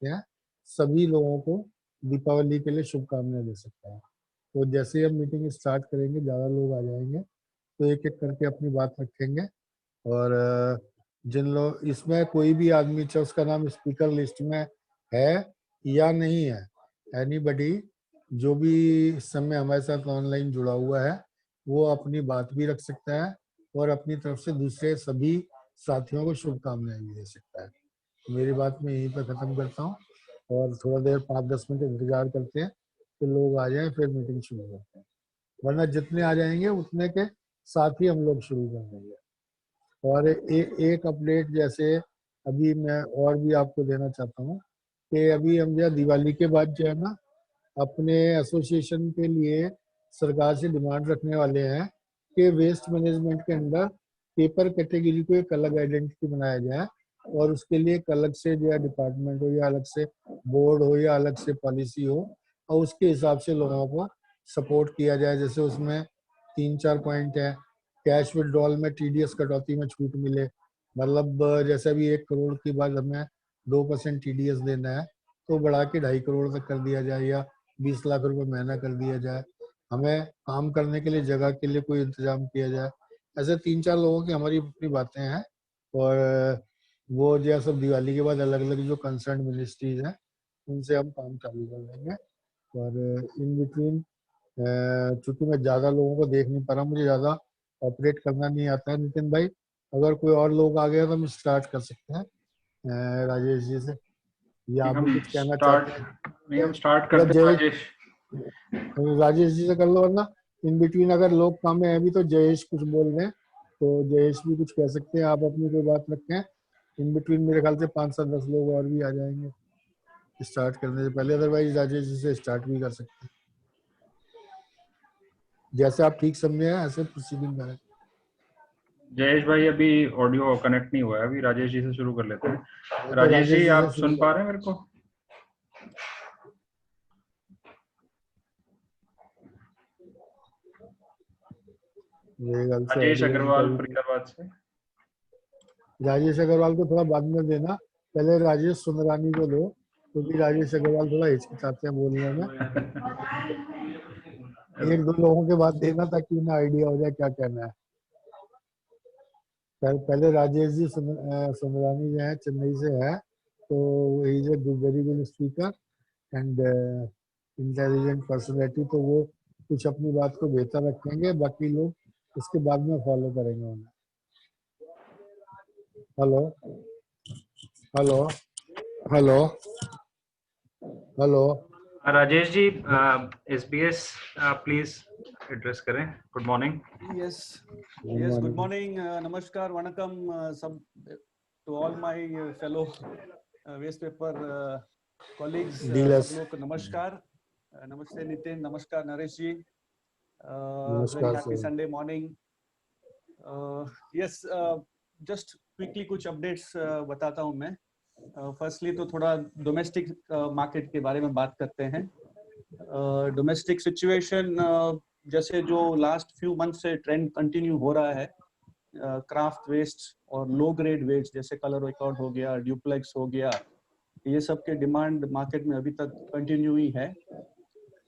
सकते हैं, सभी लोगों को दीपावली के लिए शुभकामनाएं दे सकते हैं। तो जैसे ही हम मीटिंग स्टार्ट करेंगे, ज़्यादा लोग आ जाएंगे तो एक एक करके अपनी बात रखेंगे। और जिन लोग इसमें कोई भी आदमी चाहे उसका नाम स्पीकर लिस्ट में है या नहीं है, एनीबडी जो भी इस समय हमारे साथ ऑनलाइन जुड़ा हुआ है वो अपनी बात भी रख सकता है और अपनी तरफ से दूसरे सभी साथियों को शुभकामनाएं भी दे सकता है। मेरी बात मैं यहीं पर ख़त्म करता हूँ और थोड़ा देर 5-10 मिनट इंतजार करते हैं कि लोग आ जाएं, फिर मीटिंग शुरू करते हैं। वरना जितने आ जाएंगे उतने के साथ ही हम लोग शुरू कर देंगे। और एक अपडेट जैसे अभी मैं और भी आपको देना चाहता हूँ कि अभी हम जो दिवाली के बाद जो है ना, अपने एसोसिएशन के लिए सरकार से डिमांड रखने वाले हैं कि वेस्ट मैनेजमेंट के अंदर पेपर कैटेगरी को एक अलग आइडेंटिटी बनाया जाए और उसके लिए एक अलग से जो है डिपार्टमेंट हो या अलग से बोर्ड हो या अलग से पॉलिसी हो और उसके हिसाब से लोगों को सपोर्ट किया जाए। जैसे उसमें 3-4 पॉइंट है। कैश विड्रॉल में टीडीएस कटौती में छूट मिले, मतलब जैसे अभी 1 करोड़ के बाद हमें 2% टीडीएस देना है तो बढ़ा के 2.5 करोड़ तक कर दिया जाए या 20 लाख रुपए महीना कर दिया जाए। हमें काम करने के लिए जगह के लिए कोई इंतजाम किया जाए। ऐसे 3-4 लोगों की हमारी अपनी बातें हैं और वो जो है सब दिवाली के बाद अलग अलग जो कंसर्न मिनिस्ट्रीज हैं उनसे हम काम चालू कर देंगे। और इन बिटवीन चूंकि मैं ज़्यादा लोगों को देख नहीं पा रहा, मुझे ज़्यादा ऑपरेट करना नहीं आता है नितिन भाई, अगर कोई और लोग आ गए तो हम स्टार्ट कर सकते हैं राजेश जी से, या आप भी कुछ कहना चाहते हैं नहीं, हम स्टार्ट या करते हैं राजेश। राजेश जी से कर लो, वरना इन बिटवीन अगर लोग काम में है भी तो जयेश कुछ बोल रहे हैं तो जयेश भी कुछ कह सकते हैं। आप अपनी कोई बात रखें, इन बिटवीन मेरे ख्याल से 5 से 10 लोग और भी आ जाएंगे स्टार्ट करने से पहले, अदरवाइज राजेश जी से स्टार्ट भी कर सकते हैं। जैसे आप ठीक समझे हैं ऐसे प्रोसीडिंग करें। जयेश भाई अभी ऑडियो कनेक्ट नहीं हुआ है, अभी राजेश जी से शुरू कर लेते हैं। तो राजेश जी से आप शुरू सुन पा रहे हैं मेरे को? राजेश अग्रवाल फरीदाबाद से। राजेश अग्रवाल को थोड़ा बाद में देना, पहले राजेश सुंदरानी को दो क्योंकि राजेश अग्रवाल थोड़ा हिचकिचाते हैं बोलने में। 1-2 लोगों के बाद देना ताकि उन्हें आइडिया हो जाए क्या कहना है। पहले राजेश जी सुंदरानी जो है चेन्नई से है, तो he is a very good speaker and intelligent personality, तो वो कुछ अपनी बात को बेहतर रखेंगे, बाकी लोग उसके बाद में फॉलो करेंगे उन्हें। Hello hello hello hello Rajesh ji SBS please address करें। Good morning. Yes good morning, नमस्कार, वणकम सब to all my fellow waste paper colleagues, सब लोग को नमस्कार। नमस्ते नितिन, नमस्कार Naresh ji, very happy Sunday morning. Yes, just quickly कुछ अपडेट्स बताता हूं मैं। फर्स्टली तो थोड़ा डोमेस्टिक मार्केट के बारे में बात करते हैं। डोमेस्टिक सिचुएशन जैसे जो लास्ट फ्यू मंथ से ट्रेंड कंटिन्यू हो रहा है, क्राफ्ट वेस्ट और लो ग्रेड वेस्ट जैसे कलर रिकॉर्ड हो गया, ड्यूप्लेक्स हो गया, ये सब के डिमांड मार्केट में अभी तक कंटिन्यू ही है।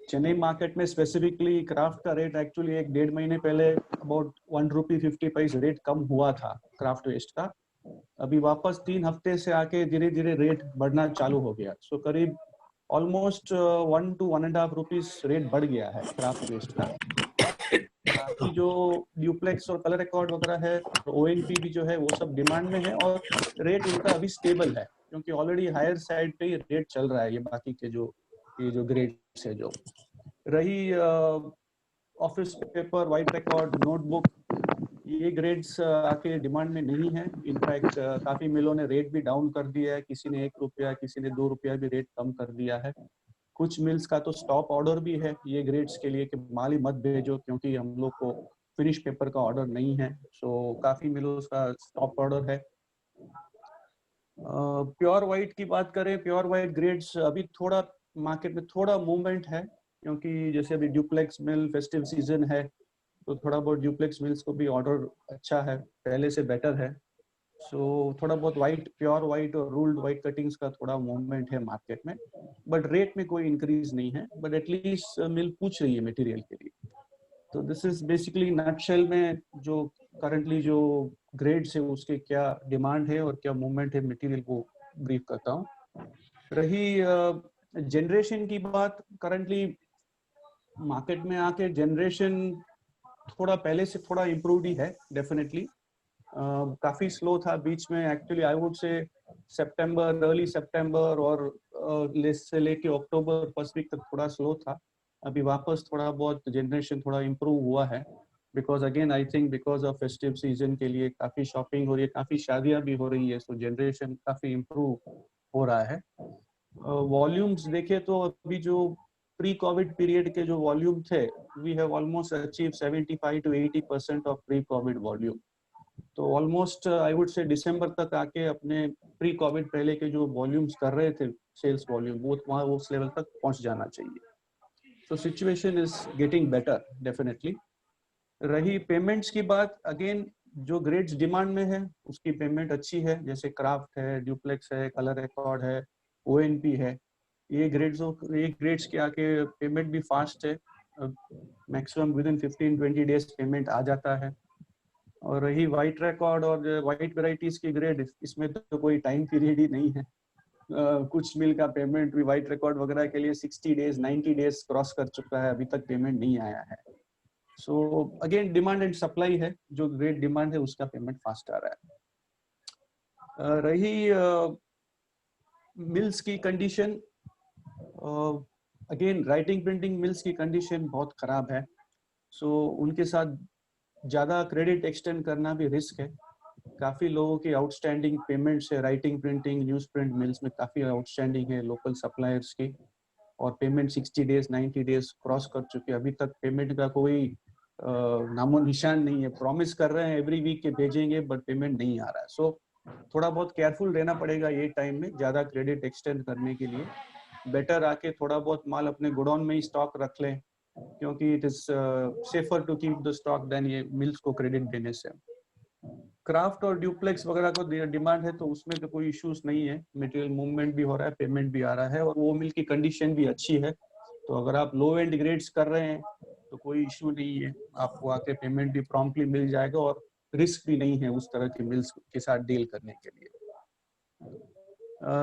चेन्नई मार्केट में स्पेसिफिकली क्राफ्ट का रेट एक्चुअली 1-1.5 महीने पहले अबाउट 1 रुपी 50 पैसे रेट कम हुआ था क्राफ्ट वेस्ट का। अभी वापस 3 हफ्ते से आके धीरे धीरे रेट बढ़ना चालू हो गया। सो करीब ऑलमोस्ट 1 to 1.5 रुपीज रेट बढ़ गया है क्राफ्ट वेस्ट का। बाकी जो ड्यूप्लेक्स और कलर रिकॉर्ड वगैरह है, ओएनपी भी जो है वो सब डिमांड में है और रेट उनका अभी स्टेबल है क्योंकि ऑलरेडी हायर साइड पे ही रेट चल रहा है। ये बाकी के जो ग्रेड्स है, जो रही office paper, white record, notebook, ये ग्रेड्स आके डिमांड में नहीं है। इनफैक्ट काफी मिलों ने रेट भी डाउन कर दिया है, किसी ने 1 रुपया, किसी ने 2 रुपया भी रेट कम कर दिया है। कुछ मिल्स का तो स्टॉप ऑर्डर भी है ये ग्रेड्स के लिए कि माल ही मत भेजो क्योंकि हम लोग को फिनिश पेपर का ऑर्डर नहीं है। सो काफी मिलों का स्टॉप ऑर्डर है। प्योर व्हाइट की बात करें, प्योर व्हाइट ग्रेड्स अभी थोड़ा मार्केट में थोड़ा मूवमेंट है क्योंकि जैसे अभी ड्यूप्लेक्स मिल फेस्टिव सीजन है तो थोड़ा बहुत ड्यूप्लेक्स मिल्स को भी ऑर्डर अच्छा है, पहले से बेटर है। सो थोड़ा बहुत वाइट, प्योर वाइट और रूल्ड वाइट कटिंग्स का थोड़ा मूवमेंट है मार्केट में, बट रेट में कोई इंक्रीज नहीं है, बट एटलीस्ट मिल पूछ रही है मटेरियल के लिए। तो दिस इज बेसिकली नटशेल में जो करंटली जो ग्रेड्स है उसके क्या डिमांड है और क्या मूवमेंट है मटेरियल को ब्रीफ करता हूँ। रही जनरेशन की बात, करंटली मार्केट में आके जनरेशन थोड़ा पहले से थोड़ा इम्प्रूव्ड ही है डेफिनेटली। काफी स्लो था बीच में, एक्चुअली आई वुड से सितंबर, अर्ली सितंबर और से लेके अक्टूबर फर्स्ट वीक तक थोड़ा स्लो था। अभी वापस थोड़ा बहुत जनरेशन थोड़ा इम्प्रूव हुआ है, because again I think because of festive season के लिए काफी शॉपिंग हो रही है, काफी शादियां भी हो रही है, सो जनरेशन काफी इम्प्रूव हो रहा है। वॉल्यूम्स देखे तो अभी जो प्री कोविड पीरियड के जो वॉल्यूम थे, we have almost achieve 75 to 80% of pre covid volume. तो ऑलमोस्ट आई वुड से दिसंबर तक आके अपने प्री कोविड पहले के जो वॉल्यूम्स कर रहे थे सेल्स वॉल्यूम, वो वहाँ उस लेवल तक पहुंच जाना चाहिए। तो situation is getting better definitely. रही पेमेंट्स की बात, अगेन जो ग्रेड्स डिमांड में है उसकी पेमेंट अच्छी है, जैसे क्राफ्ट है, ड्यूप्लेक्स है, कलर रिकॉर्ड है, ओएनपी है। ये ग्रेड्स के आके पेमेंट भी फास्ट है, maximum within 15-20 days payment आ जाता है। और रही वाइट रिकॉर्ड और वाइट वेराइटीज की ग्रेड, इसमें तो कोई टाइम पीरियड ही नहीं है। कुछ मिल का पेमेंट भी वाइट रिकॉर्ड वगैरह के लिए 60 डेज 90 डेज क्रॉस कर चुका है, अभी तक पेमेंट नहीं आया है। So again demand and supply है, जो ग्रेट डिमांड है उसका पेमेंट फास्ट आ रहा है। रही मिल्स की condition, again writing printing mills की कंडीशन बहुत खराब है। सो उनके साथ ज़्यादा क्रेडिट एक्सटेंड करना भी रिस्क है। काफ़ी लोगों की आउटस्टैंडिंग पेमेंट्स है, writing printing news print mills में काफ़ी आउटस्टैंडिंग है लोकल सप्लायर्स की, और पेमेंट 60 डेज 90 डेज क्रॉस कर चुके हैं। अभी तक पेमेंट का कोई नामो निशान नहीं है। प्रॉमिस कर रहे हैं एवरी वीक के भेजेंगे, बट पेमेंट नहीं आ रहा है। सो थोड़ा बहुत केयरफुल रहना पड़ेगा ये टाइम में, ज़्यादा क्रेडिट एक्सटेंड करने के लिए। बेटर आके थोड़ा बहुत माल अपने गोडाउन में ही स्टॉक रख लें, क्योंकि it is safer to keep the stock then ये मिल्स को क्रेडिट देने से। क्राफ्ट और ड्यूप्लेक्स वगैरह को डिमांड है तो उसमें तो कोई इश्यूज नहीं है, मटेरियल मूवमेंट भी हो रहा है, पेमेंट भी आ रहा है, और वो मिल की कंडीशन भी अच्छी है। तो अगर आप लो एंड ग्रेड्स कर रहे हैं तो कोई इश्यू नहीं है, आपको आके पेमेंट भी प्रॉम्प्टली मिल जाएगा, और रिस्क भी नहीं है उस तरह के मिल्स के साथ डील करने के लिए।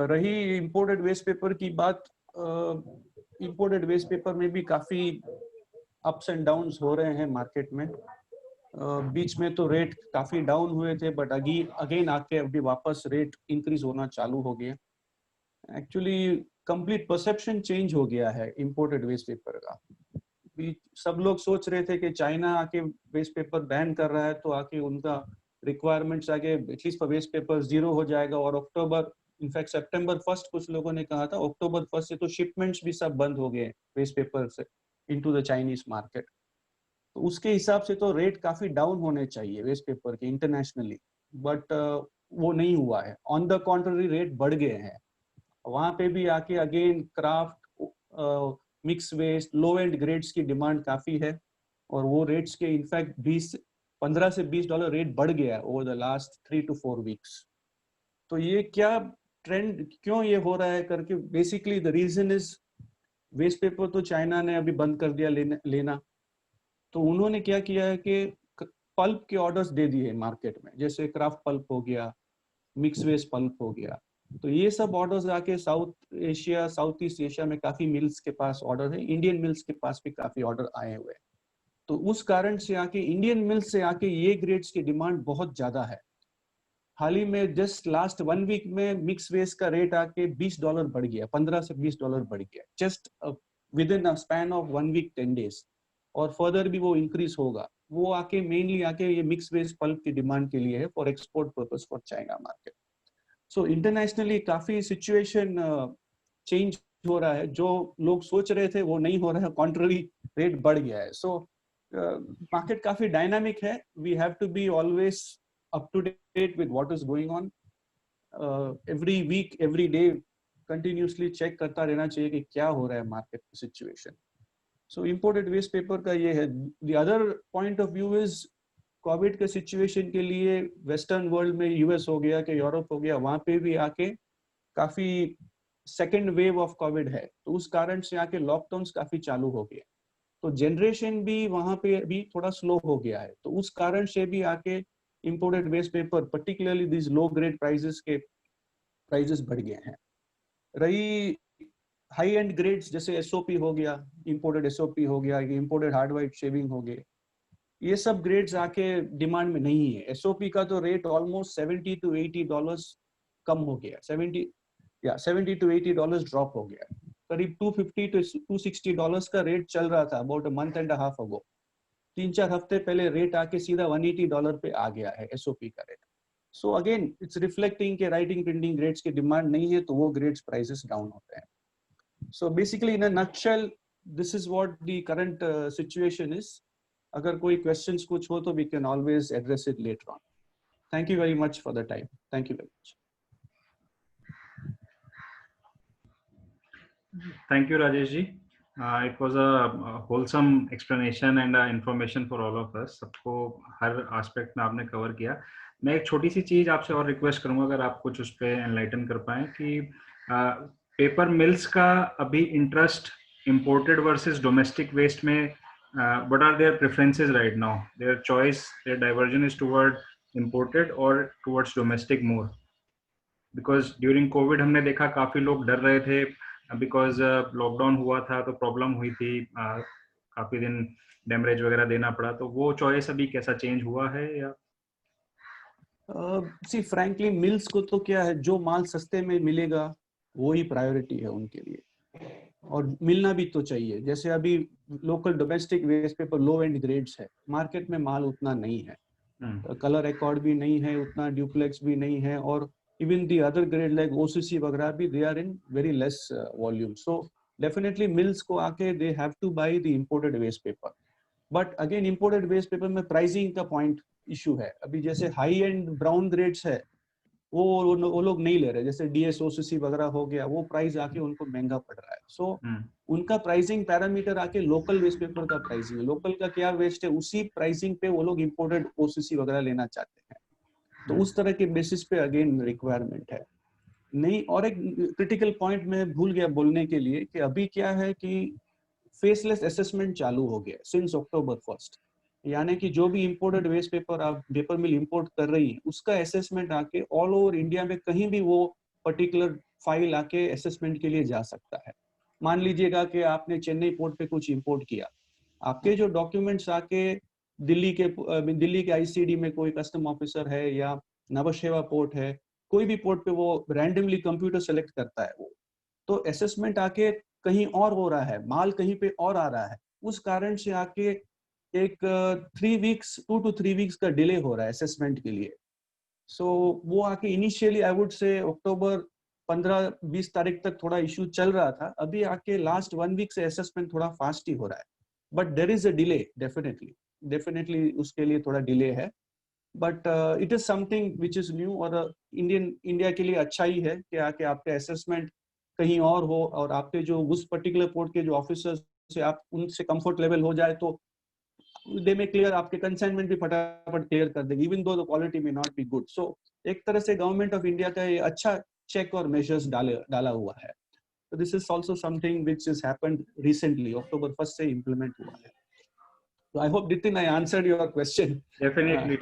रही इंपोर्टेड वेस्ट पेपर की बात, इंपोर्टेड वेस्ट पेपर में भी काफी अप्स एंड डाउन्स हो रहे हैं मार्केट में। बीच में तो रेट काफी डाउन हुए थे, बट अगेन आके अभी वापस रेट इंक्रीज होना चालू हो गया। एक्चुअली कंप्लीट परसेप्शन चेंज हो गया है इंपोर्टेड वेस्ट पेपर का। सब लोग सोच रहे थे कि चाइना आके वेस्ट पेपर बैन कर रहा है तो आके उनका रिक्वायरमेंट्स आगे at least for waste paper zero हो जाएगा, और अक्टूबर इनफैक्ट सितंबर 1 कुछ लोगों ने कहा था, अक्टूबर 1 से तो शिपमेंट्स भी सब बंद हो गए वेस्ट पेपर से इनटू द चाइनीज मार्केट। तो उसके हिसाब से तो रेट काफी डाउन होने चाहिए वेस्ट पेपर के इंटरनेशनली, बट वो नहीं हुआ है। ऑन द कॉन्ट्ररी रेट बढ़ गए हैं। वहां पे भी आके again kraft, mix waste, low end grades की डिमांड काफी है, और वो रेट्स के इनफैक्ट 15 से $20 रेट बढ़ गया है over the last 3 to 4 weeks. तो ये क्या ट्रेंड, क्यों ये हो रहा है करके, basically the reason is waste paper तो चाइना ने अभी बंद कर दिया लेना। तो उन्होंने क्या किया है कि पल्प के ऑर्डर्स दे दिए मार्केट में, जैसे क्राफ्ट पल्प हो गया, मिक्स वेस्ट पल्प हो गया। तो ये सब ऑर्डर्स आके south Asia, south east Asia में काफी मिल्स के पास ऑर्डर है, इंडियन मिल्स के पास भी काफी ऑर्डर आए हुए हैं। तो उस कारण से आके इंडियन मिल्स से आके ये ग्रेड्स की डिमांड बहुत ज्यादा है। हाल ही में जस्ट लास्ट 1 वीक में मिक्स वेस्ट का रेट आके $20 बढ़ गया, 15 से $20 बढ़ गया, just within a span of 1 week 10 days, और फर्दर भी वो इंक्रीज होगा। वो आके मेनली आके ये मिक्स वेस्ट पल्प की डिमांड के लिए है, for export purpose for China market. So internationally काफी सिचुएशन चेंज हो रहा है, जो लोग सोच रहे थे वो नहीं हो रहा है, कॉन्ट्ररी रेट बढ़ गया है। सो मार्केट काफी डायनामिक है, we have to be always up to date with what is going on. Every week, every day, continuously check करता रहना चाहिए कि क्या हो रहा है market situation. So imported waste paper का ये है। The other point of view is Covid के सिचुएशन के लिए वेस्टर्न वर्ल्ड में यूएस हो गया कि यूरोप हो गया, वहां पे भी आके काफी सेकेंड वेव ऑफ कोविड है, तो उस कारण से आके लॉकडाउन्स काफी चालू हो गए, तो जनरेशन भी वहां पे भी थोड़ा स्लो हो गया है, तो उस कारण से भी आके imported waste paper particularly this low grade prices के प्राइसेस बढ़ गए हैं। रही हाई एंड ग्रेड्स जैसे एसओपी हो गया, इंपोर्टेड एसओपी हो गया, इंपोर्टेड हार्ड वाइट शेविंग हो गए, ये सब ग्रेड्स आके डिमांड में नहीं है। एसओपी का तो रेट ऑलमोस्ट $70 to $80 कम हो गया, $70 to $80 ड्रॉप हो गया, करीब $250 to $260 का रेट चल रहा था about a month and half अगो। 3-4 हफ्ते पहले रेट आके सीधा $180 पे आ गया है एसओपी का रेट। सो अगेन इट्स रिफ्लेक्टिंग के राइटिंग प्रिंटिंग ग्रेड्स की डिमांड नहीं है, तो वो ग्रेड्स प्राइसेस डाउन होते हैं। So basically in a nutshell this is what the current situation is. अगर कोई क्वेश्चंस कुछ हो तो we can always address it later on. Thank you very much for the time. Thank you very much. Thank you, Rajesh ji. It was a wholesome explanation and information for all of us. सबको हर aspect में आपने cover किया। मैं एक छोटी सी चीज आपसे और request करूंगा, अगर आप कुछ उस पे enlighten कर पाएं कि paper mills का अभी interest imported versus domestic waste में what are their preferences right now? Their choice, their diversion is toward imported or towards domestic more? Because during COVID हमने देखा काफी लोग डर रहे थे, बिकॉज लॉकडाउन हुआ था तो प्रॉब्लम हुई थी, काफी दिन डैमरेज वगैरह देना पड़ा, तो वो चॉइस अभी कैसा चेंज हुआ है या? सी फ्रैंकली मिल्स को तो क्या है, जो माल सस्ते में मिलेगा वो ही प्रायोरिटी है उनके लिए, और मिलना भी तो चाहिए। जैसे अभी local domestic waste paper low end grades है, मार्केट में माल उतना नहीं है, कलर रिकॉर्ड भी नहीं है उतना, ड्यूप्लेक्स भी नहीं है, और even the other grade like OCC वगैरह भी they are in very less volume. So definitely mills को आके they have to buy the imported waste paper. But again imported waste paper में pricing का point issue है। अभी जैसे high end brown grades है वो लोग नहीं ले रहे, जैसे DS OCC वगैरह हो गया, वो प्राइस आके उनको महंगा पड़ रहा है। So उनका प्राइसिंग पैरामीटर आके लोकल वेस्ट पेपर का प्राइसिंग है, लोकल का क्या वेस्ट है उसी प्राइसिंग पे वो लोग इंपोर्टेड OCC वगैरह लेना चाहते हैं, तो उस तरह के बेसिस पे अगेन रिक्वायरमेंट है नहीं। और एक क्रिटिकल पॉइंट मैं भूल गया बोलने के लिए कि अभी क्या है कि फेसलेस असेसमेंट चालू हो गया सिंस October 1st, यानी कि जो भी इंपोर्टेड वेस्ट पेपर आप पेपर मिल इंपोर्ट कर रही है उसका असेसमेंट आके ऑल ओवर इंडिया में कहीं भी वो पर्टिकुलर फाइल आके असेसमेंट के लिए जा सकता है। मान लीजिएगा कि आपने चेन्नई पोर्ट पे कुछ इंपोर्ट किया, आपके जो डॉक्यूमेंट्स आके दिल्ली के आईसीडी में कोई कस्टम ऑफिसर है या नवशेवा पोर्ट है, कोई भी पोर्ट पे वो रैंडमली कंप्यूटर सेलेक्ट करता है, वो तो असेसमेंट आके कहीं और हो रहा है, माल कहीं पे और आ रहा है, उस कारण से आके एक 2 to 3 वीक्स का डिले हो रहा है असेसमेंट के लिए। सो वो आके इनिशियली आई वुड से अक्टूबर 15-20 तारीख तक थोड़ा इश्यू चल रहा था, अभी आके लास्ट 1 वीक से असेसमेंट थोड़ा फास्ट ही हो रहा है, but there is a delay, definitely उसके लिए थोड़ा डिले है, but it is something which is new, और इंडिया के लिए अच्छा ही है कि आके आपके असेसमेंट कहीं और हो, और आपके जो उस पर्टिकुलर पोर्ट के जो ऑफिसर्स से आप उनसे कंफर्ट लेवल हो जाए तो दे में क्लियर आपके कंसाइनमेंट भी फटाफट क्लियर कर देगी, इवन दो द क्वालिटी में नॉट बी गुड। सो एक तरह से गवर्नमेंट ऑफ इंडिया का ये अच्छा चेक और मेजर्स डाला हुआ है। So this is also something which has happened recently, October 1st से implement हुआ है। So I hope Nitin I answered your question. Definitely,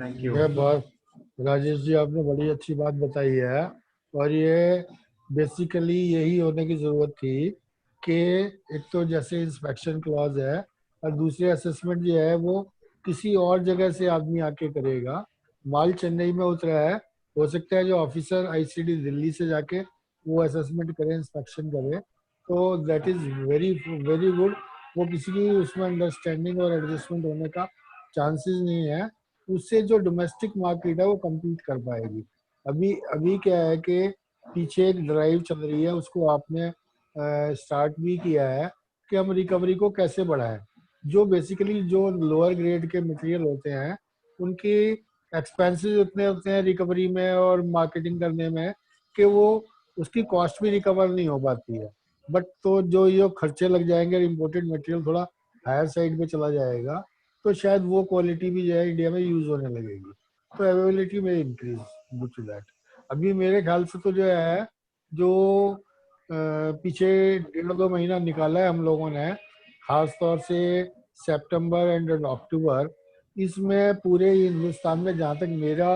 thank you. बहुत राजेश जी आपने बड़ी अच्छी बात बताई है, और ये बेसिकली यही होने की जरूरत थी कि एक तो जैसे इंस्पेक्शन क्लॉज है और दूसरे असेसमेंट जो है वो किसी और जगह से आदमी आके करेगा। माल चेन्नई में उतरा है, हो सकता है जो ऑफिसर आईसीडी दिल्ली से जाके वो असेसमेंट करे, इंस्पेक्शन करे, तो that is very very good. वो किसी की उसमें अंडरस्टैंडिंग और एडजस्टमेंट होने का चांसेस नहीं है, उससे जो डोमेस्टिक मार्केट है वो कम्पीट कर पाएगी। अभी क्या है कि पीछे एक ड्राइव चल रही है, उसको आपने स्टार्ट भी किया है कि हम रिकवरी को कैसे बढ़ाएं। जो बेसिकली जो लोअर ग्रेड के मटेरियल होते हैं उनकी एक्सपेंसेस उतने होते हैं रिकवरी में और मार्केटिंग करने में कि वो उसकी कॉस्ट भी रिकवर नहीं हो पाती है। बट तो जो ये खर्चे लग जाएंगे, इम्पोर्टेड मटेरियल थोड़ा हायर साइड पे चला जाएगा, तो शायद वो क्वालिटी भी जो है इंडिया में यूज होने लगेगी, तो अवेलेबिलिटी में इंक्रीज ड्यू टू दैट। अभी मेरे ख्याल से तो जो है, जो पीछे 1.5-2 महीना निकाला है हम लोगों ने, खास तौर से सितंबर एंड अक्टूबर, इसमें पूरे हिंदुस्तान में जहाँ तक मेरा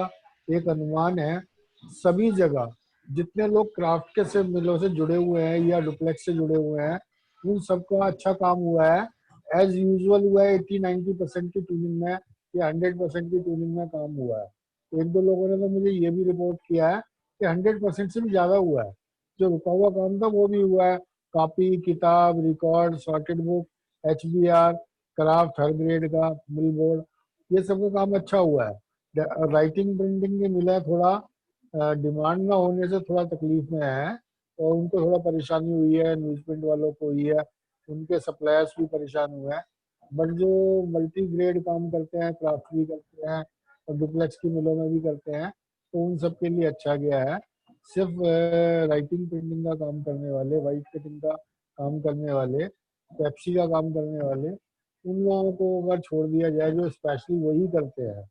एक अनुमान है, सभी जगह जितने लोग क्राफ्ट के से मिलों से जुड़े हुए हैं या डुप्लेक्स से जुड़े हुए हैं, उन सबका अच्छा काम हुआ है। एज यूजुअल हुआ है, 80-90% की ट्यूनिंग में या 100% की ट्यूनिंग में काम हुआ है। एक दो लोगों ने तो मुझे ये भी रिपोर्ट किया है कि 100% से भी ज्यादा हुआ है। जो रुका हुआ काम था वो भी हुआ है। कॉपी, किताब, record, sorted book, HBR, craft हर ग्रेड का, मिल बोर्ड, ये सब का काम अच्छा हुआ है। राइटिंग प्रिंटिंग के मिला थोड़ा डिमांड ना होने से थोड़ा तकलीफ में है, और उनको थोड़ा परेशानी हुई है, न्यूज प्रिंट वालों को हुई है, उनके सप्लायर्स भी परेशान हुए हैं। बट जो मल्टी ग्रेड काम करते हैं, क्राफ्ट भी करते हैं और डुप्लेक्स की मिलों में भी करते हैं, तो उन सब के लिए अच्छा गया है। सिर्फ राइटिंग प्रिंटिंग का काम करने वाले, वाइट कटिंग का काम करने वाले, पेप्सी का काम करने वाले, उन लोगों को अगर छोड़ दिया जाए जो स्पेशली वही करते हैं,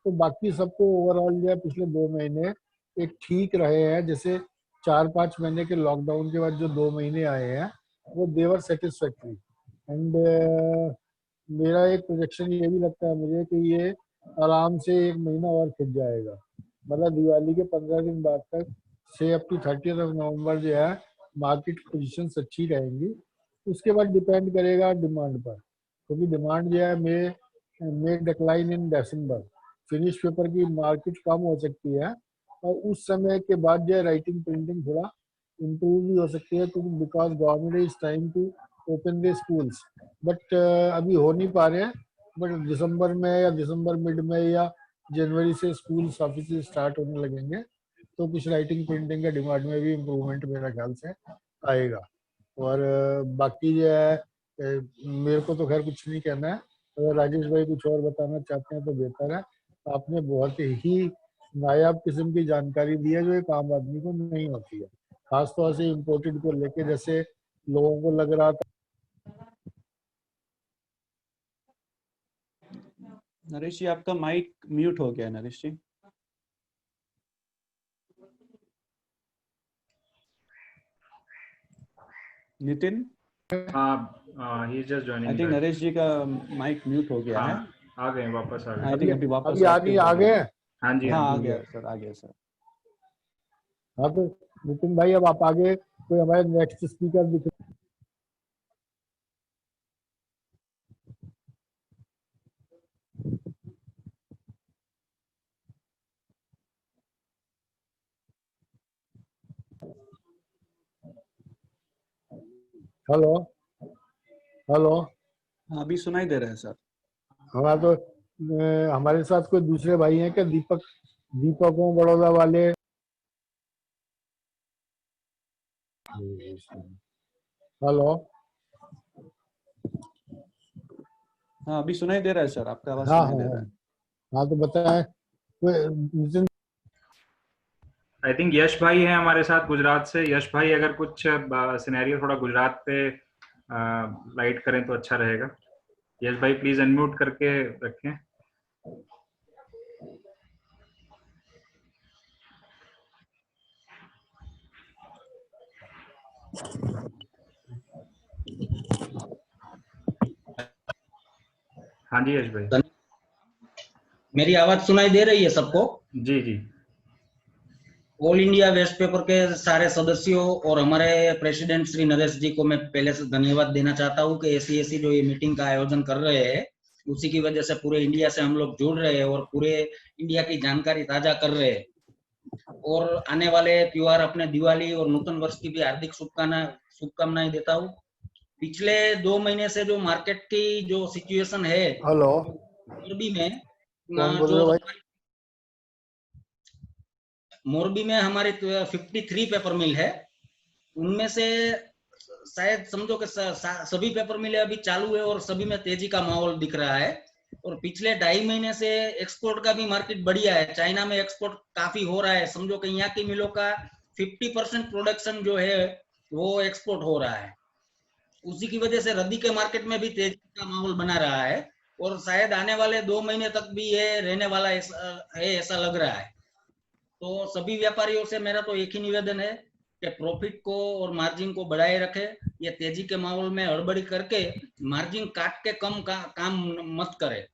तो बाकी सबको ओवरऑल जो है पिछले 2 महीने एक ठीक रहे हैं। जैसे 4-5 महीने के लॉकडाउन के बाद जो 2 महीने आए हैं, वो देवर सेटिस्फैक्ट्री। एंड मेरा एक प्रोजेक्शन ये भी लगता है मुझे कि ये आराम से 1 महीना और खिंच जाएगा। मतलब दिवाली के 15 दिन बाद तक से अप टू 30 नवंबर जो है, मार्केट पोजीशन अच्छी रहेंगी। उसके बाद डिपेंड करेगा डिमांड पर, क्योंकि डिमांड जो है may decline in December. Finish paper की मार्केट कम हो सकती है, और उस समय के बाद जो है राइटिंग प्रिंटिंग थोड़ा इम्प्रूव भी हो सकती है, क्योंकि because government is time to open the schools. But अभी हो नहीं पा रहे हैं। बट दिसंबर में या दिसंबर मिड में या जनवरी से स्कूल ऑफिस स्टार्ट होने लगेंगे, तो कुछ राइटिंग प्रिंटिंग के डिमांड में भी इम्प्रूवमेंट मेरा ख्याल से आएगा। और बाकी जो है, मेरे को तो खैर कुछ नहीं कहना है। अगर राजेश भाई कुछ और बताना चाहते हैं तो बेहतर है। आपने बहुत ही नायाब किस्म की जानकारी दी है, जो एक आम आदमी को नहीं होती है, खासतौर से इम्पोर्टेड को लेके। जैसे लोगों को लग रहा था। नरेश जी, आपका माइक म्यूट हो गया। Naresh ji, Nitin, he is just I joining think back. Naresh ji का माइक म्यूट हो गया है। हाँ, आ गए, वापस आ गए। आई थिंक अभी वापस अभी एक्टिव आ हो गए। गया। हाँ जी, हाँ, हाँ आ जी। गया सर, आ गया सर। हाँ, तो नितिन भाई अब आप आगे कोई हमारे नेक्स्ट स्पीकर दिख। Hello hello. हाँ, अभी सुनाई दे रहा है सर। हाँ, तो हमारे साथ कोई दूसरे भाई हैं क्या? दीपक हो बड़ौदा वाले। हेलो। हाँ, अभी सुनाई दे रहा है सर, आपका आवाज हाँ सुनाई हाँ दे हाँ रहा है। हाँ, तो बताएं। नितिन। आई थिंक यश भाई है हमारे साथ गुजरात से। यश भाई अगर कुछ सिनेरियो थोड़ा गुजरात पे लाइट करें तो अच्छा रहेगा। यश भाई प्लीज अनम्यूट करके रखें। हाँ जी यश भाई। मेरी आवाज सुनाई दे रही है सबको? जी जी। ऑल इंडिया वेस्ट पेपर के सारे सदस्यों और हमारे प्रेसिडेंट श्री नरेश जी को मैं पहले से धन्यवाद देना चाहता हूं कि ऐसी जो ये मीटिंग का आयोजन कर रहे हैं, उसी की वजह से पूरे इंडिया से हम लोग जुड़ रहे हैं और पूरे इंडिया की जानकारी ताजा कर रहे हैं। और आने वाले त्योहार अपने दिवाली और नूतन वर्ष की भी हार्दिक शुभकामनाएं देता हूँ। पिछले 2 महीने से जो मार्केट की जो सिचुएशन है हेलो। मोरबी में, कौन बोल रहे जो हो भाई? मोरबी में हमारे 53 पेपर मिल है, उनमें से शायद समझो कि सभी पेपर मिले अभी चालू है और सभी में तेजी का माहौल दिख रहा है। और पिछले 2.5 महीने से एक्सपोर्ट का भी मार्केट बढ़िया है। चाइना में एक्सपोर्ट काफी हो रहा है। समझो कि यहाँ की मिलों का 50% प्रोडक्शन जो है वो एक्सपोर्ट हो रहा है। उसी की वजह से रद्दी के मार्केट में भी तेजी का माहौल बना रहा है। और शायद आने वाले 2 महीने तक भी ये रहने वाला ऐसा लग रहा है। तो सभी व्यापारियों से मेरा तो एक ही निवेदन है कि प्रॉफिट को और मार्जिन को बढ़ाए रखे। ये तेजी के माहौल में हड़बड़ी करके मार्जिन काट के कम काम मत करे।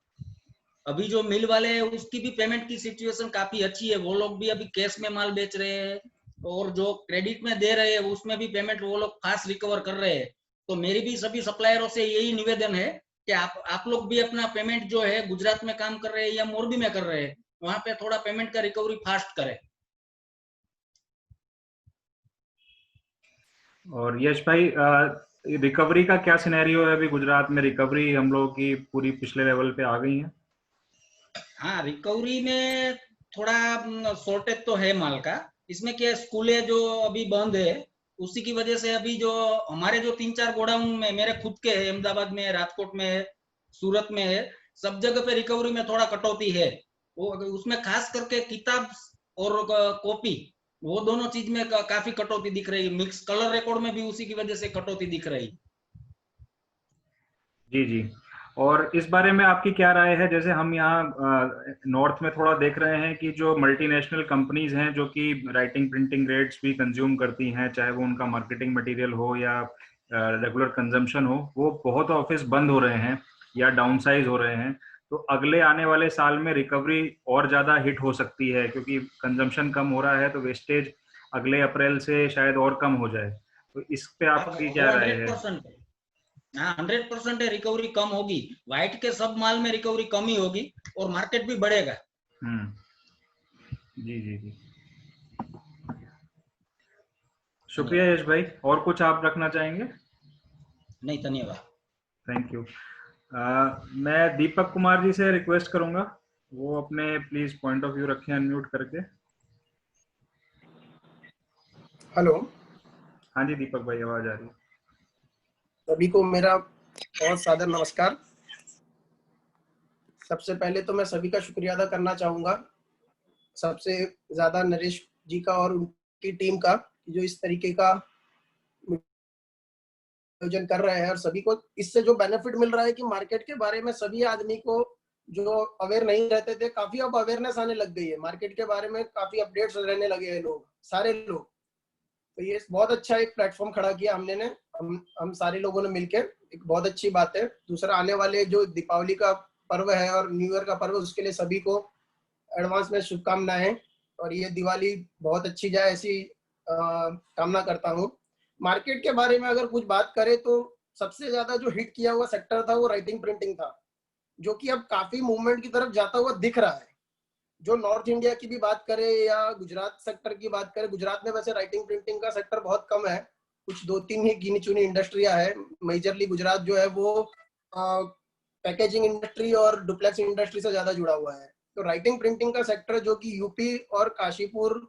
अभी जो मिल वाले हैं उसकी भी पेमेंट की सिचुएशन काफी अच्छी है, वो लोग भी अभी कैश में माल बेच रहे हैं, और जो क्रेडिट में दे रहे हैं उसमें भी पेमेंट वो लोग फास्ट रिकवर कर रहे हैं। तो मेरी भी सभी सप्लायरों से यही निवेदन है कि आप लोग भी अपना पेमेंट जो है गुजरात में काम कर रहे हैं या मोरबी में कर रहे हैं, वहां पे थोड़ा पेमेंट का रिकवरी फास्ट करें। और यश भाई, रिकवरी का क्या सिनेरियो है? अभी गुजरात में रिकवरी हम लोगों की पूरी पिछले लेवल पे आ गई है? हाँ, रिकवरी में थोड़ा शॉर्टेज तो है माल का। इसमें क्या, स्कूलें जो अभी बंद है उसी की वजह से अभी जो हमारे जो 3-4 गोडाउन में मेरे खुद के है, अहमदाबाद में, राजकोट में है, सूरत में है, सब जगह पे रिकवरी में थोड़ा कटौती है। वो उसमें खास करके किताब और कॉपी, वो दोनों चीज में काफी कटौती दिख रही है। मिक्स कलर रिकॉर्ड में भी उसी की वजह से कटौती दिख रही है। जी जी। और इस बारे में आपकी क्या राय है? जैसे हम यहाँ नॉर्थ में थोड़ा देख रहे हैं कि जो मल्टीनेशनल कंपनीज हैं जो कि राइटिंग प्रिंटिंग ग्रेड्स भी कंज्यूम करती हैं, चाहे वो उनका मार्केटिंग मटेरियल हो या रेगुलर कंजम्पशन हो, वो बहुत ऑफिस बंद हो रहे हैं या डाउनसाइज हो रहे हैं। तो अगले आने वाले साल में रिकवरी और ज़्यादा हिट हो सकती है, क्योंकि कंजम्पशन कम हो रहा है, तो वेस्टेज अगले अप्रैल से शायद और कम हो जाए। तो इस पे आपकी क्या वो राय है? 100% है। हाँ, 100% है, रिकवरी कम होगी। व्हाइट के सब माल में रिकवरी कम ही होगी और मार्केट भी बढ़ेगा। जी जी जी। शुक्रिया यश भाई। और कुछ आप रखना चाहेंगे? नहीं, धन्यवाद। Thank you. मैं दीपक कुमार जी से रिक्वेस्ट करूंगा, वो अपने प्लीज पॉइंट ऑफ व्यू रखें अनम्यूट करके। हेलो, हाँ जी दीपक भाई, आवाज आ रही है। सभी को मेरा बहुत सादर नमस्कार। सबसे पहले तो मैं सभी का शुक्रिया अदा करना चाहूँगा, सबसे ज़्यादा नरेश जी का और उनकी टीम का, जो इस तरीके का आयोजन कर रहे हैं। और सभी को इससे जो बेनिफिट मिल रहा है कि मार्केट के बारे में सभी आदमी को जो अवेयर नहीं रहते थे, काफ़ी अब अवेयरनेस आने लग गई है मार्केट के बारे में, काफ़ी अपडेट्स रहने लगे हैं लोग, सारे लोग। तो ये बहुत अच्छा एक प्लेटफॉर्म खड़ा किया हमने ने हम सारे लोगों ने मिलकर, एक बहुत अच्छी बात है। दूसरा, आने वाले जो दीपावली का पर्व है और न्यू ईयर का पर्व, उसके लिए सभी को एडवांस में शुभकामनाएं, और ये दिवाली बहुत अच्छी जाए ऐसी कामना करता हूँ। मार्केट के बारे में अगर कुछ बात करें तो सबसे ज्यादा जो हिट किया हुआ सेक्टर था वो राइटिंग प्रिंटिंग था, जो कि अब काफी मूवमेंट की तरफ जाता हुआ दिख रहा है। जो नॉर्थ इंडिया की भी बात करें या गुजरात सेक्टर की बात करें, गुजरात में वैसे राइटिंग प्रिंटिंग का सेक्टर बहुत कम है, कुछ 2-3 ही गिनी चुनी इंडस्ट्रियां है। मेजरली गुजरात जो है वो पैकेजिंग इंडस्ट्री और डुप्लेक्स इंडस्ट्री से ज्यादा जुड़ा हुआ है। तो राइटिंग प्रिंटिंग का सेक्टर जो कि यूपी और काशीपुर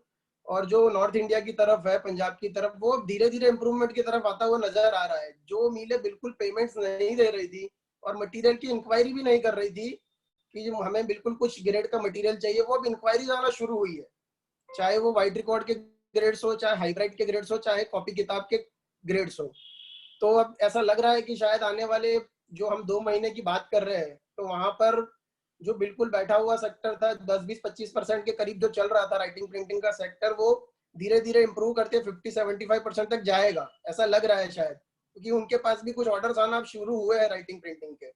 और जो नॉर्थ इंडिया की तरफ है, पंजाब की तरफ, वो धीरे धीरे इंप्रूवमेंट की तरफ आता हुआ नजर आ रहा है। जो मिलें बिल्कुल पेमेंट्स नहीं दे रही थी और मटेरियल की इंक्वायरी भी नहीं कर रही थी कि हमें बिल्कुल कुछ ग्रेड का मटेरियल चाहिए, वो अब इंक्वायरी आना शुरू हुई है। चाहे वो व्हाइट रिकॉर्ड के ग्रेड्स हो, चाहे हाइब्राइड के ग्रेड्स हो, चाहे कॉपी किताब के ग्रेड्स हो। तो अब ऐसा लग रहा है कि शायद आने वाले जो हम 2 महीने की बात कर रहे हैं, तो वहां पर जो बिल्कुल बैठा हुआ सेक्टर था 10-20-25% के करीब जो चल रहा था राइटिंग प्रिंटिंग का सेक्टर, वो धीरे धीरे इंप्रूव करते 50-75% तक जाएगा, ऐसा लग रहा है शायद, क्योंकि उनके पास भी कुछ ऑर्डर्स आना अब शुरू हुए हैं राइटिंग प्रिंटिंग के।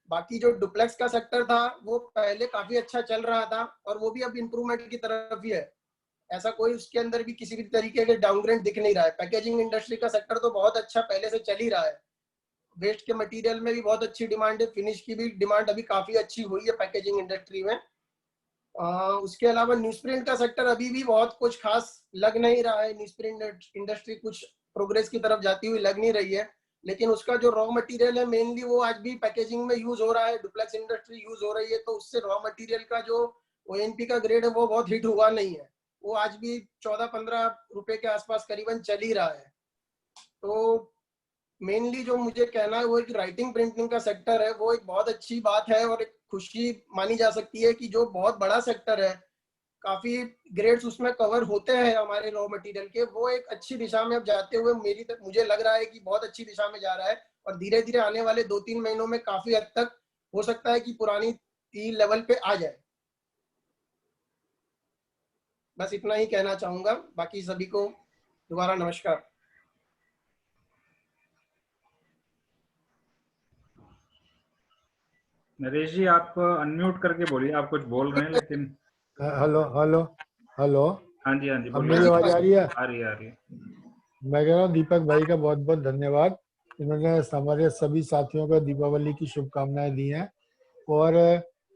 बाकी जो डुप्लेक्स का सेक्टर था वो पहले काफी अच्छा चल रहा था और वो भी अब इंप्रूवमेंट की तरफ ही है। ऐसा कोई उसके अंदर भी किसी भी तरीके के डाउनग्रेड दिख नहीं रहा है। पैकेजिंग इंडस्ट्री का सेक्टर तो बहुत अच्छा पहले से चल ही रहा है, वेस्ट के मटेरियल में भी बहुत अच्छी डिमांड है, फिनिश की भी डिमांड अभी काफी अच्छी हुई है पैकेजिंग इंडस्ट्री में। उसके अलावा न्यूज प्रिंट का सेक्टर अभी भी बहुत कुछ खास लग नहीं रहा है। न्यूज प्रिंट इंडस्ट्री कुछ प्रोग्रेस की तरफ जाती हुई लग नहीं रही है, लेकिन उसका जो रॉ मटेरियल है मेनली वो आज भी पैकेजिंग में यूज हो रहा है, डुप्लेक्स इंडस्ट्री यूज हो रही है, तो उससे रॉ मटेरियल का जो ओएनपी का ग्रेड है वो बहुत हिट हुआ नहीं है, वो आज भी 14-15 रुपए के आसपास करीबन चल ही रहा है। तो मेनली जो मुझे कहना है वो एक राइटिंग प्रिंटिंग का सेक्टर है, वो एक बहुत अच्छी बात है और एक खुशी मानी जा सकती है कि जो बहुत बड़ा सेक्टर है, काफी ग्रेड्स उसमें कवर होते हैं हमारे रॉ मटेरियल के, वो एक अच्छी दिशा में अब जाते हुए मुझे लग रहा है कि बहुत अच्छी दिशा में जा रहा है और धीरे धीरे आने वाले 2-3 महीनों में काफी हद तक हो सकता है कि पुरानी ई लेवल पे आ जाए। बस इतना ही कहना चाहूंगा, बाकी सभी को दोबारा नमस्कार। नरेश जी आप अनम्यूट करके बोलिए, आप कुछ बोल रहे हैं लेकिन। हेलो हेलो हेलो, हाँ जी अब बोलिए। मेरी आवाज आ रही है? आ रही है, आ रही है। मैं कह रहा हूँ दीपक भाई का बहुत बहुत धन्यवाद। इन्होंने हमारे सभी साथियों को दीपावली की शुभकामनाएं दी हैं, और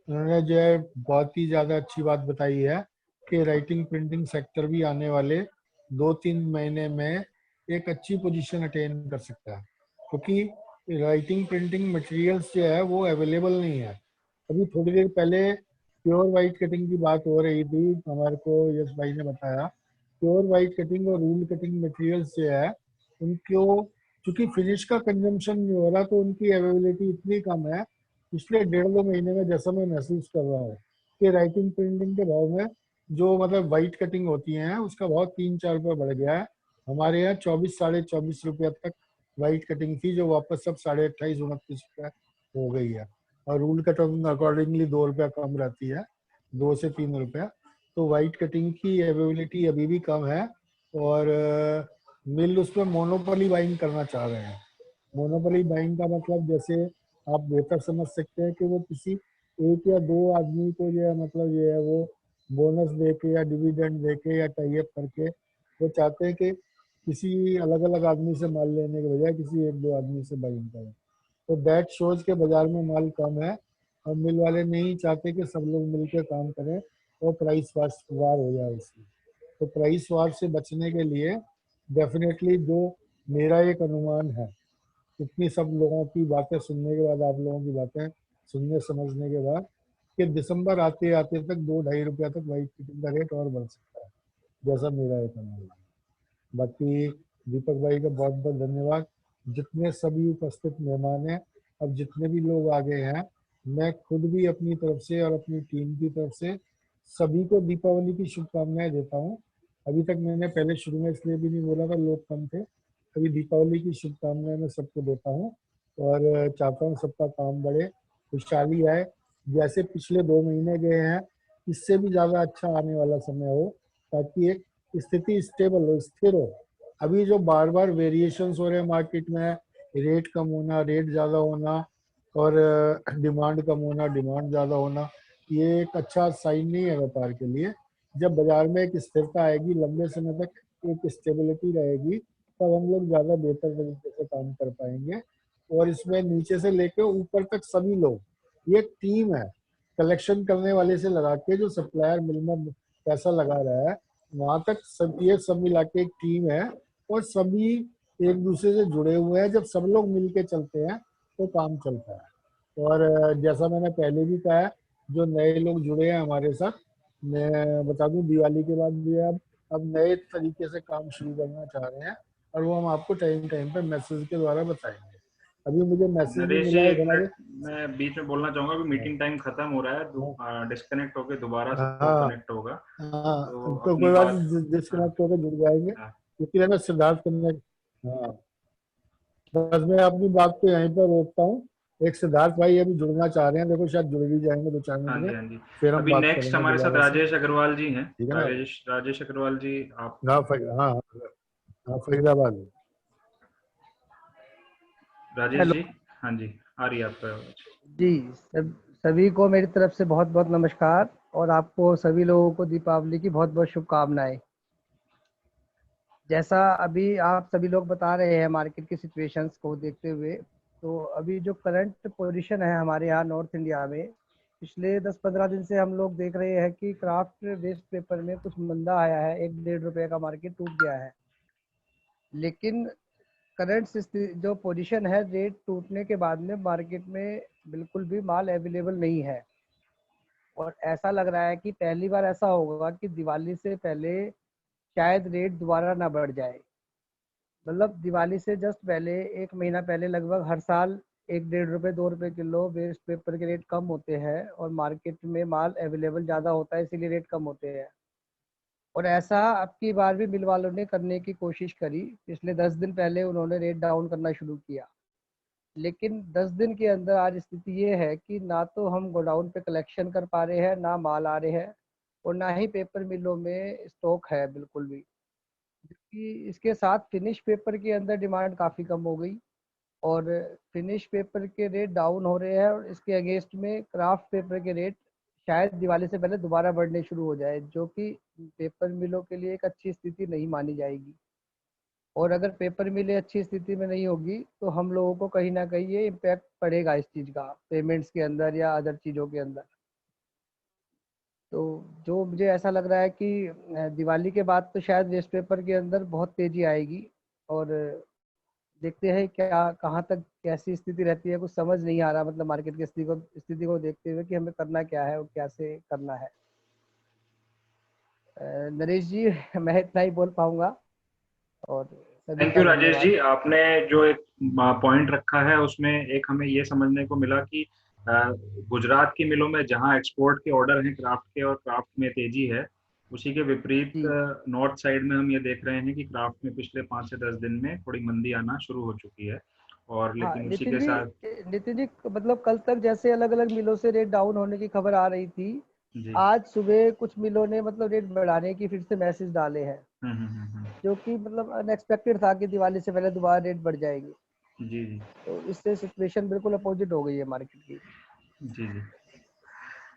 उन्होंने जो है बहुत ही ज़्यादा अच्छी बात बताई है कि राइटिंग प्रिंटिंग सेक्टर भी आने वाले 2-3 महीने में एक अच्छी पोजीशन अटेन कर सकता है, क्योंकि राइटिंग प्रिंटिंग मटेरियल्स जो है वो अवेलेबल नहीं है। अभी थोड़ी देर पहले प्योर वाइट कटिंग की बात हो रही थी, हमारे को यश भाई ने बताया प्योर वाइट कटिंग और रूल कटिंग मटेरियल्स जो है उनको, चूंकि फिनिश का कंजम्पशन नहीं हो रहा तो उनकी अवेलेबिलिटी इतनी कम है पिछले 1.5-2 महीने में, जैसा मैं महसूस कर रहा हूँ कि राइटिंग प्रिंटिंग के भाव में जो मतलब वाइट कटिंग होती है उसका भाव 3-4 रुपये बढ़ गया है। हमारे यहाँ 24-24.5 रुपये तक वाइट कटिंग थी, जो वापस सब 28-29 रुपये हो गई है, और रूल कटिंग अकॉर्डिंगली 2 रुपया कम रहती है, 2 से 3 रुपया। तो वाइट कटिंग की अवेलेबिलिटी अभी भी कम है, और मिल उस पर मोनोपोली बाइंग करना चाह रहे हैं। मोनोपोली बाइंग का मतलब जैसे आप बेहतर समझ सकते हैं कि वो किसी 1 या 2 आदमी को जो है मतलब ये है वो बोनस दे के या डिविडेंड दे के या टाई अप करके वो चाहते हैं कि किसी अलग अलग आदमी से माल लेने के बजाय किसी 1-2 आदमी से बाइंग करें। तो दैट शोज के बाजार में माल कम है, और मिल वाले नहीं चाहते कि सब लोग मिलकर काम करें और प्राइस वार हो जाए इसमें। तो प्राइस वार से बचने के लिए डेफिनेटली जो मेरा एक अनुमान है, इतनी सब लोगों की बातें सुनने के बाद, आप लोगों की बातें सुनने समझने के बाद, कि दिसंबर आते आते तक 2-2.5 रुपया तक वाइट कटिंग का रेट और बढ़ सकता है, जैसा मेरा एक अनुमान है। बाकी दीपक भाई का बहुत बहुत धन्यवाद। जितने सभी उपस्थित मेहमान हैं, अब जितने भी लोग आ गए हैं, मैं खुद भी अपनी तरफ से और अपनी टीम की तरफ से सभी को दीपावली की शुभकामनाएं देता हूँ। अभी तक मैंने पहले शुरू में इसलिए भी नहीं बोला था, लोग कम थे। अभी दीपावली की शुभकामनाएं मैं सबको देता हूँ, और चाहता हूँ सबका काम बढ़े, खुशहाली आए, जैसे पिछले 2 महीने गए हैं इससे भी ज़्यादा अच्छा आने वाला समय हो, ताकि एक स्थिति स्टेबल हो, स्थिर हो। अभी जो बार बार वेरिएशंस हो रहे हैं मार्केट में, रेट कम होना, रेट ज़्यादा होना, और डिमांड कम होना, डिमांड ज़्यादा होना, ये एक अच्छा साइन नहीं है व्यापार के लिए। जब बाजार में एक स्थिरता आएगी, लंबे समय तक एक स्टेबिलिटी रहेगी, तब हम लोग ज़्यादा बेहतर तरीके से काम कर पाएंगे। और इसमें नीचे से लेकर ऊपर तक सभी लोग, ये एक टीम है, कलेक्शन करने वाले से लगा के जो सप्लायर मिल में पैसा लगा रहा है, वहां तक सब ये सब मिला के एक टीम है, और सभी एक दूसरे से जुड़े हुए हैं। जब सब लोग मिल के चलते हैं तो काम चलता है। और जैसा मैंने पहले भी कहा है, जो नए लोग जुड़े हैं हमारे साथ, मैं बता दूं दिवाली के बाद भी अब नए तरीके से काम शुरू करना चाह रहे हैं, और वो हम आपको टाइम टाइम पे मैसेज के द्वारा बताएंगे। अभी मुझे मैसेज नहीं नरेश जी मिला है एक हमारे। मिनट, मैं बीच में बोलना चाहूंगा कि मीटिंग टाइम खत्म हो रहा है, डिस्कनेक्ट होके दोबारा सबको हाँ कनेक्ट होगा। हाँ, तो तो अपनी कोई बात बात। नहीं, हाँ डिस्कनेक्ट होकर जुड़ जाएंगे, हाँ इसलिए मैं सिद्धार्थ करने। हाँ, बस मैं अपनी बात को यहीं पर रोकता हूँ। एक सिद्धार्थ भाई अभी जुड़ना चाह रहे हैं, देखो शायद जुड़ भी जाएंगे 2-4 हाँ मिनट में, हाँ जी। फिर हम अभी बात नेक्स्ट करेंगे हमारे साथ दोबारा से। राजेश अग्रवाल जी हैं। ठीक है ना? राजेश अग्रवाल जी आप। हाँ हाँ हाँ, फरीदाबाद। राजेश हेलो जी, हाँ जी, आ रही है आपका आवाज। जी, सभी को मेरी तरफ से बहुत बहुत नमस्कार, और आपको सभी लोगों को दीपावली की बहुत बहुत शुभकामनाएं। जैसा अभी आप सभी लोग बता रहे हैं मार्केट की सिचुएशंस को देखते हुए, तो अभी जो करंट पोजीशन है हमारे यहाँ नॉर्थ इंडिया में, पिछले 10-15 दिन से हम लोग देख रहे हैं कि क्राफ्ट वेस्ट पेपर में कुछ मंदा आया है, 1-1.5 रुपये का मार्केट टूट गया है। लेकिन करंट जो पोजीशन है, रेट टूटने के बाद में मार्केट में बिल्कुल भी माल अवेलेबल नहीं है, और ऐसा लग रहा है कि पहली बार ऐसा होगा कि दिवाली से पहले शायद रेट दोबारा ना बढ़ जाए। मतलब दिवाली से जस्ट पहले 1 महीना पहले लगभग हर साल 1-1.5 रुपये 2 रुपये किलो वेस्ट पेपर के रेट कम होते हैं, और मार्केट में माल अवेलेबल ज़्यादा होता है, इसीलिए रेट कम होते हैं। और ऐसा अब की बार भी मिल वालों ने करने की कोशिश करी। पिछले 10 दिन पहले उन्होंने रेट डाउन करना शुरू किया, लेकिन 10 दिन के अंदर आज स्थिति ये है कि ना तो हम गोडाउन पे कलेक्शन कर पा रहे हैं, ना माल आ रहे हैं, और ना ही पेपर मिलों में स्टॉक है बिल्कुल भी। जबकि इसके साथ फिनिश पेपर के अंदर डिमांड काफ़ी कम हो गई और फिनिश पेपर के रेट डाउन हो रहे हैं, और इसके अगेंस्ट में क्राफ्ट पेपर के रेट शायद दिवाली से पहले दोबारा बढ़ने शुरू हो जाए, जो कि पेपर मिलों के लिए एक अच्छी स्थिति नहीं मानी जाएगी। और अगर पेपर मिलें अच्छी स्थिति में नहीं होगी तो हम लोगों को कहीं ना कहीं ये इम्पैक्ट पड़ेगा इस चीज़ का, पेमेंट्स के अंदर या अदर चीज़ों के अंदर। तो जो मुझे ऐसा लग रहा है कि दिवाली के बाद तो शायद वेस्ट पेपर के अंदर बहुत तेज़ी आएगी, और देखते हैं क्या कहाँ तक कैसी स्थिति रहती है, कुछ समझ नहीं आ रहा, मतलब मार्केट की स्थिति को देखते हुए कि हमें करना क्या है और कैसे करना है। नरेश जी, मैं इतना ही बोल पाऊंगा, और सभी थैंक का यू राजेश धन्यवाद। जी। आपने जो एक पॉइंट रखा है उसमें एक हमें ये समझने को मिला कि गुजरात की मिलों में जहां एक्सपोर्ट के ऑर्डर हैं क्राफ्ट के और क्राफ्ट में तेजी है, उसी के विपरीत जी नॉर्थ साइड में हम ये देख रहे हैं कि क्राफ्ट में पिछले 5 से 10 दिन में थोड़ी मंदी आना शुरू हो चुकी है। और हाँ, लेकिन उसी के साथ नितिन जी, मतलब कल तक जैसे अलग अलग मिलों से रेट डाउन होने की खबर आ रही थी, जी। आज सुबह कुछ मिलों ने मतलब रेट बढ़ाने की फिर से मैसेज डाले हैं, हम्म। जो कि मतलब अनएक्सपेक्टेड था कि दिवाली से पहले दोबारा रेट बढ़ जाएगी। जी जी तो इससे सिचुएशन बिल्कुल अपोजिट हो गई है मार्केट की। जी जी।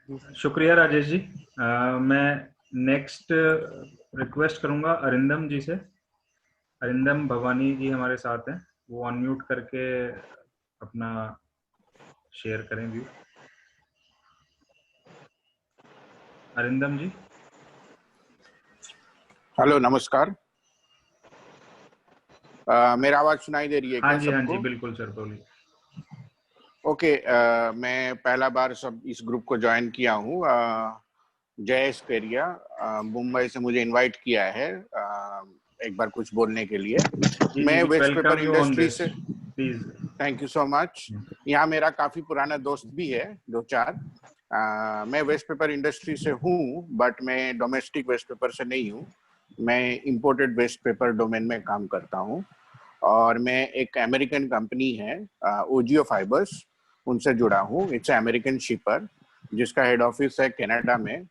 जी सर। शुक्रिया राजेश जी। मैं नेक्स्ट रिक्वेस्ट करूंगा अरिंदम जी से। अरिंदम भवानी जी हमारे साथ हैं, वो अनम्यूट करके अपना शेयर करें व्यू। अरिंदम जी। हेलो, नमस्कार। मेरा आवाज सुनाई दे रही है हाँ क्या जी सबको? बिल्कुल सर, बोलिए। ओके, मैं पहला बार सब इस ग्रुप को ज्वाइन किया हूँ। जयेश पेरिया मुंबई से मुझे इनवाइट किया है एक बार कुछ बोलने के लिए। जी मैं जी, waste paper welcome you on industry this say, please. Thank you so much. यहाँ मेरा काफी पुराना दोस्त भी है, 2-4। मैं वेस्ट पेपर इंडस्ट्री से हूँ, बट मैं डोमेस्टिक वेस्ट पेपर से नहीं हूँ। मैं इंपोर्टेड वेस्ट पेपर डोमेन में काम करता हूँ, और मैं एक अमेरिकन कंपनी है ओजियो फाइबर्स, उनसे जुड़ा हूँ। इट्स अमेरिकन शिपर जिसका हेड ऑफिस है कनाडा में,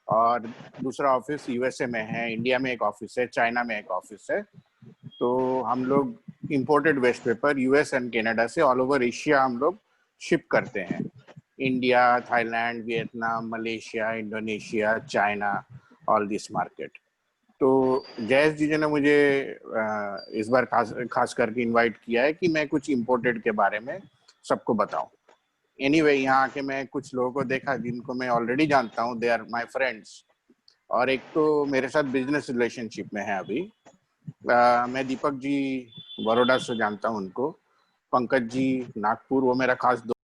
और दूसरा ऑफिस यूएसए में है, इंडिया में एक ऑफिस है, चाइना में एक ऑफिस है। तो हम लोग imported waste paper US and Canada से ऑल ओवर एशिया हम लोग शिप करते हैं। India, Thailand, Vietnam, Malaysia, Indonesia, China, all this market. तो जयेश जी ने मुझे इस बार खास करके इनवाइट किया है कि मैं कुछ इंपोर्टेड के बारे में सबको बताऊं। एनीवे, यहाँ आके मैं कुछ लोगों को देखा जिनको मैं ऑलरेडी जानता हूँ, दे आर माय फ्रेंड्स, और एक तो मेरे साथ बिजनेस रिलेशनशिप में है अभी। मैं दीपक जी बड़ौदा से जानता हूँ उनको, पंकज जी नागपुर, वो मेरा खास